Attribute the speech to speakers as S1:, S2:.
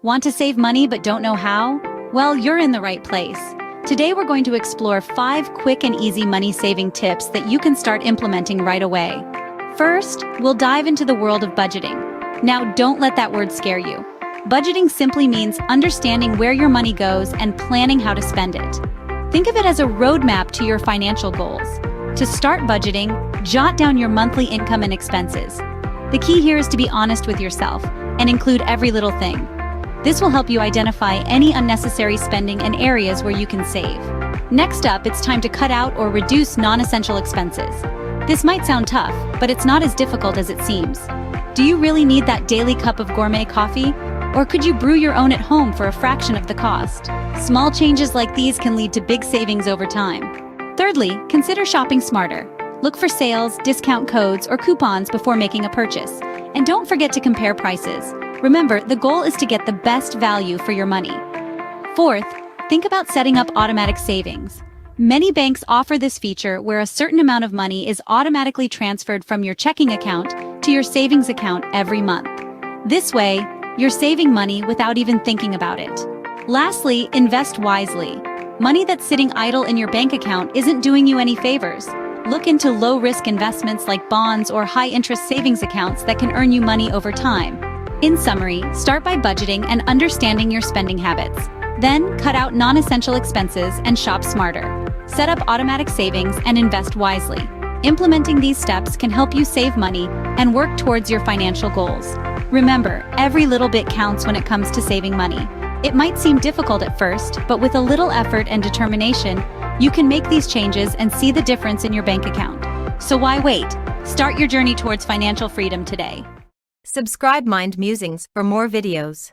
S1: Want to save money but don't know how? Well, you're in the right place. Today we're going to explore 5 quick and easy money-saving tips that you can start implementing right away. First, we'll dive into the world of budgeting. Now, don't let that word scare you. Budgeting simply means understanding where your money goes and planning how to spend it. Think of it as a roadmap to your financial goals. To start budgeting, jot down your monthly income and expenses. The key here is to be honest with yourself and include every little thing. This will help you identify any unnecessary spending and areas where you can save. Next up, it's time to cut out or reduce non-essential expenses. This might sound tough, but it's not as difficult as it seems. Do you really need that daily cup of gourmet coffee? Or could you brew your own at home for a fraction of the cost? Small changes like these can lead to big savings over time. Thirdly, consider shopping smarter. Look for sales, discount codes, or coupons before making a purchase. And don't forget to compare prices. Remember, the goal is to get the best value for your money. Fourth, think about setting up automatic savings. Many banks offer this feature where a certain amount of money is automatically transferred from your checking account to your savings account every month. This way, you're saving money without even thinking about it. Lastly, invest wisely. Money that's sitting idle in your bank account isn't doing you any favors. Look into low-risk investments like bonds or high-interest savings accounts that can earn you money over time. In summary, start by budgeting and understanding your spending habits. Then, cut out non-essential expenses and shop smarter. Set up automatic savings and invest wisely. Implementing these steps can help you save money and work towards your financial goals. Remember, every little bit counts when it comes to saving money. It might seem difficult at first, but with a little effort and determination, you can make these changes and see the difference in your bank account. So why wait? Start your journey towards financial freedom today.
S2: Subscribe Musings for more videos.